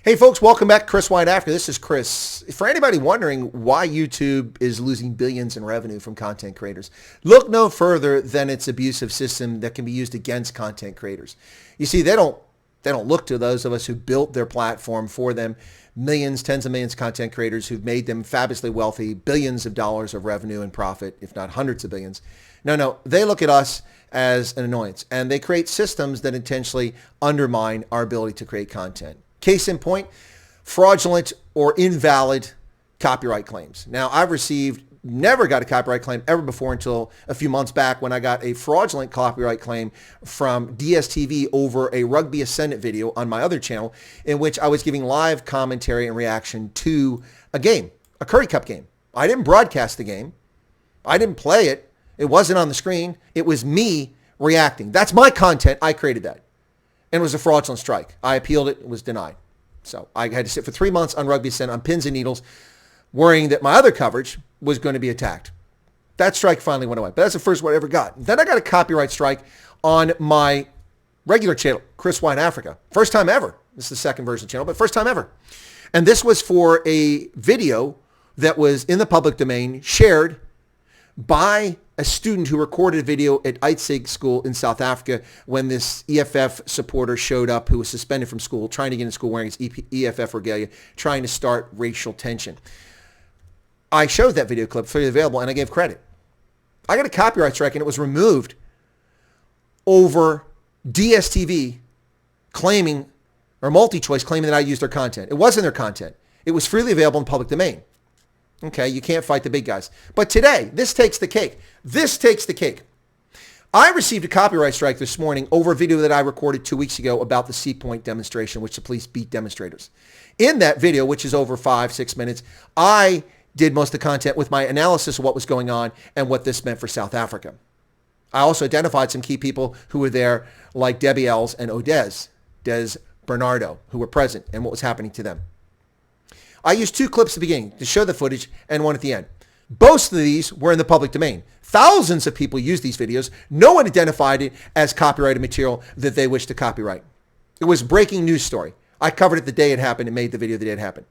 Hey folks, welcome back. Chris Wyatt Africa. This is Chris. For anybody wondering why YouTube is losing billions in revenue from content creators, look no further than its abusive system that can be used against content creators. You see, they don't look to those of us who built their platform for them. Millions, tens of millions of content creators who've made them fabulously wealthy, billions of dollars of revenue and profit, if not hundreds of billions. No, they look at us as an annoyance, and they create systems that intentionally undermine our ability to create content. Case in point, fraudulent or invalid copyright claims. Now, I've never got a copyright claim ever before until a few months back when I got a fraudulent copyright claim from DSTV over a Rugby Ascendant video on my other channel in which I was giving live commentary and reaction to a game, a Curry Cup game. I didn't broadcast the game. I didn't play it. It wasn't on the screen. It was me reacting. That's my content. I created that. And it was a fraudulent strike. I appealed it. It was denied. So I had to sit for 3 months on Rugby Ascendant on pins and needles, worrying that my other coverage was going to be attacked. That strike finally went away. But that's the first one I ever got. Then I got a copyright strike on my regular channel, Chris Wyatt Africa. First time ever. This is the second version of the channel, but first time ever. And this was for a video that was in the public domain, shared by a student who recorded a video at Eitzig School in South Africa when this EFF supporter showed up who was suspended from school, trying to get in school wearing his EFF regalia, trying to start racial tension. I showed that video clip, freely available, and I gave credit. I got a copyright strike, and it was removed over DSTV claiming, or MultiChoice claiming that I used their content. It wasn't their content. It was freely available in public domain. Okay, you can't fight the big guys. But today, this takes the cake. This takes the cake. I received a copyright strike this morning over a video that I recorded 2 weeks ago about the Sea Point demonstration, which the police beat demonstrators. In that video, which is over 5-6 minutes, I did most of the content with my analysis of what was going on and what this meant for South Africa. I also identified some key people who were there, like Debbie Els and Des Bernardo, who were present, and what was happening to them. I used 2 clips at the beginning to show the footage and one at the end. Both of these were in the public domain. Thousands of people used these videos. No one identified it as copyrighted material that they wished to copyright. It was a breaking news story. I covered it the day it happened and made the video the day it happened.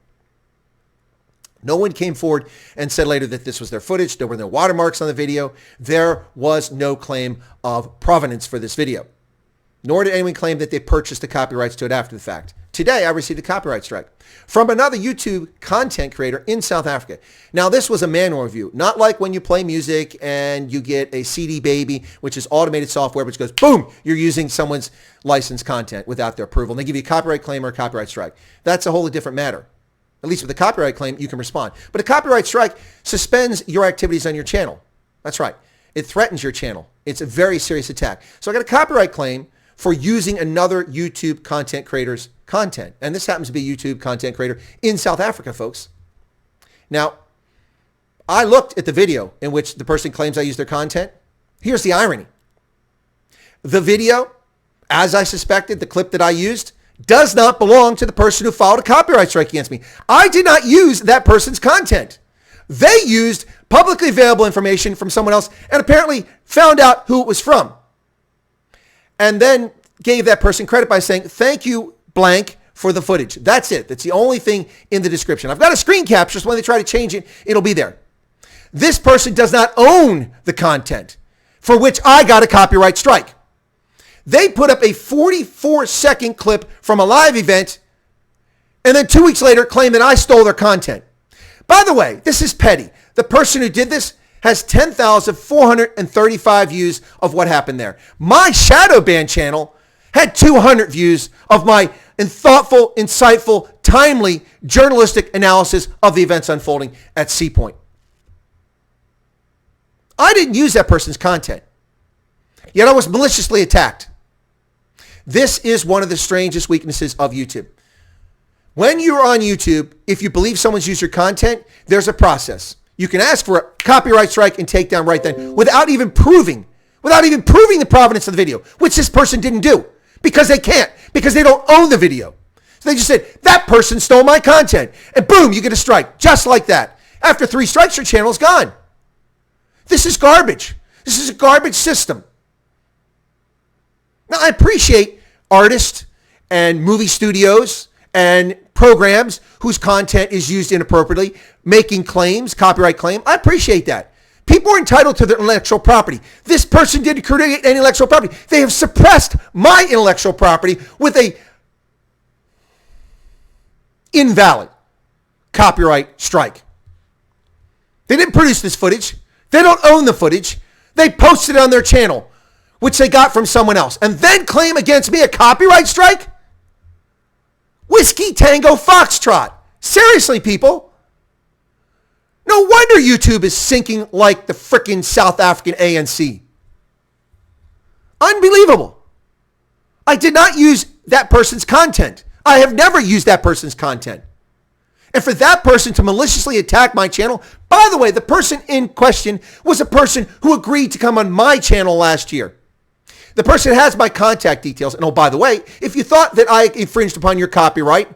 No one came forward and said later that this was their footage. There were no watermarks on the video. There was no claim of provenance for this video. Nor did anyone claim that they purchased the copyrights to it after the fact. Today, I received a copyright strike from another YouTube content creator in South Africa. Now, this was a manual review, not like when you play music and you get a CD Baby, which is automated software, which goes, boom, you're using someone's licensed content without their approval. And they give you a copyright claim or a copyright strike. That's a wholly different matter. At least with a copyright claim, you can respond. But a copyright strike suspends your activities on your channel. That's right. It threatens your channel. It's a very serious attack. So I got a copyright claim for using another YouTube content creator's content. And this happens to be a YouTube content creator in South Africa, folks. Now, I looked at the video in which the person claims I used their content. Here's the irony. The video, as I suspected, the clip that I used, does not belong to the person who filed a copyright strike against me. I did not use that person's content. They used publicly available information from someone else and apparently found out who it was from. And then gave that person credit by saying, thank you, blank, for the footage. That's it. That's the only thing in the description. I've got a screen capture, so when they try to change it, it'll be there. This person does not own the content for which I got a copyright strike. They put up a 44-second clip from a live event and then 2 weeks later claim that I stole their content. By the way, this is petty. The person who did this has 10,435 views of what happened there. My shadow ban channel had 200 views of my thoughtful, insightful, timely journalistic analysis of the events unfolding at Sea Point. I didn't use that person's content, yet I was maliciously attacked. This is one of the strangest weaknesses of YouTube. When you're on YouTube, if you believe someone's used your content, there's a process. You can ask for a copyright strike and take down right then without even proving the provenance of the video, which this person didn't do because they can't, because they don't own the video. So they just said, that person stole my content, and boom, you get a strike just like that. After 3 strikes, your channel's gone. This is garbage. This is a garbage system. Now, I appreciate artists and movie studios and programs whose content is used inappropriately, making claims, copyright claim. I appreciate that. People are entitled to their intellectual property. This person didn't create any intellectual property. They have suppressed my intellectual property with a invalid copyright strike. They didn't produce this footage. They don't own the footage. They posted it on their channel, which they got from someone else, and then claim against me a copyright strike? Whiskey Tango Foxtrot. Seriously, people. No wonder YouTube is sinking like the frickin' South African ANC. Unbelievable. I did not use that person's content. I have never used that person's content. And for that person to maliciously attack my channel, by the way, the person in question was a person who agreed to come on my channel last year. The person has my contact details. And oh, by the way, if you thought that I infringed upon your copyright,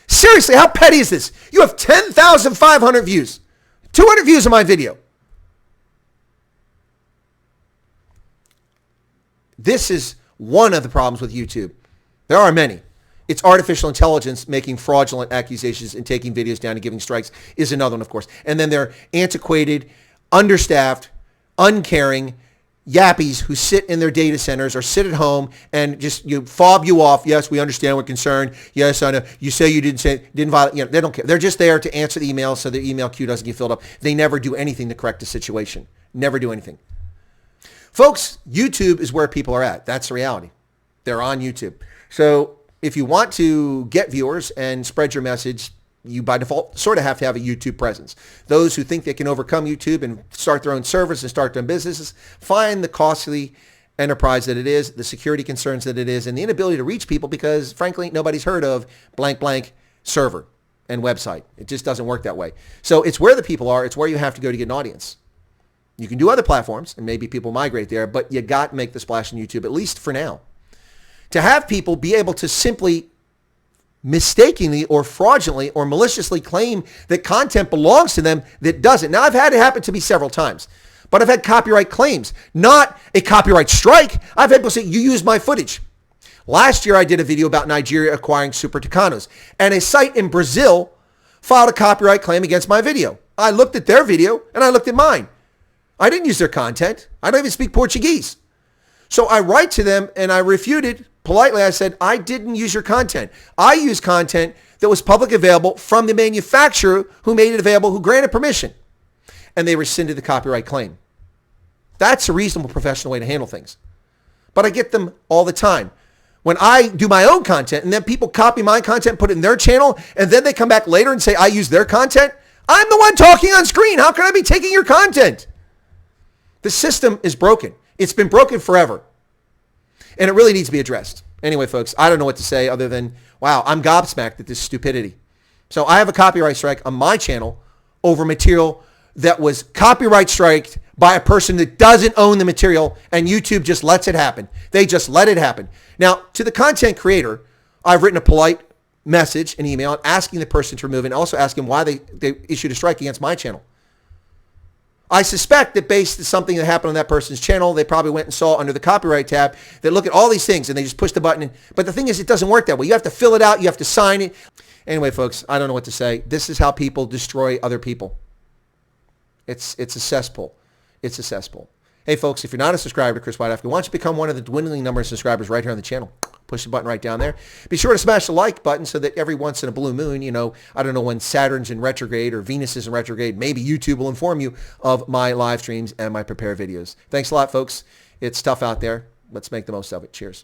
seriously, how petty is this? You have 10,500 views, 200 views on my video. This is one of the problems with YouTube. There are many. It's artificial intelligence making fraudulent accusations and taking videos down and giving strikes is another one, of course. And then they're antiquated, understaffed, uncaring yappies who sit in their data centers or sit at home and just fob you off. Yes, we understand. We're concerned. Yes, I know. You say you didn't violate. They don't care. They're just there to answer the email so the email queue doesn't get filled up. They never do anything to correct the situation. Never do anything. Folks, YouTube is where people are at. That's the reality. They're on YouTube. So if you want to get viewers and spread your message, you by default sort of have to have a YouTube presence. Those who think they can overcome YouTube and start their own servers and start their own businesses find the costly enterprise that it is, the security concerns that it is, and the inability to reach people because, frankly, nobody's heard of blank blank server and website. It just doesn't work that way. So it's where the people are. It's where you have to go to get an audience. You can do other platforms, and maybe people migrate there, but you got to make the splash on YouTube, at least for now. To have people be able to simply mistakenly or fraudulently or maliciously claim that content belongs to them that doesn't. Now, I've had it happen to me several times, but I've had copyright claims, not a copyright strike. I've had people say, you used my footage. Last year, I did a video about Nigeria acquiring Super Tucanos, and a site in Brazil filed a copyright claim against my video. I looked at their video, and I looked at mine. I didn't use their content. I don't even speak Portuguese. So I write to them, and I refuted politely. I said, I didn't use your content. I used content that was public available from the manufacturer who made it available, who granted permission. And they rescinded the copyright claim. That's a reasonable professional way to handle things. But I get them all the time. When I do my own content and then people copy my content, put it in their channel, and then they come back later and say I use their content, I'm the one talking on screen. How can I be taking your content? The system is broken. It's been broken forever. And it really needs to be addressed. Anyway, folks, I don't know what to say other than, wow, I'm gobsmacked at this stupidity. So I have a copyright strike on my channel over material that was copyright striked by a person that doesn't own the material, and YouTube just lets it happen. They just let it happen. Now, to the content creator, I've written a polite message, an email, asking the person to remove it and also asking why they issued a strike against my channel. I suspect that based on something that happened on that person's channel, they probably went and saw under the copyright tab that look at all these things and they just push the button. But the thing is, it doesn't work that way. You have to fill it out. You have to sign it. Anyway, folks, I don't know what to say. This is how people destroy other people. It's a cesspool. It's a cesspool. Hey, folks, if you're not a subscriber to Chris Wyatt Africa, why don't you become one of the dwindling number of subscribers right here on the channel? Push the button right down there. Be sure to smash the like button so that every once in a blue moon, I don't know when Saturn's in retrograde or Venus is in retrograde, maybe YouTube will inform you of my live streams and my prepared videos. Thanks a lot, folks. It's tough out there. Let's make the most of it. Cheers.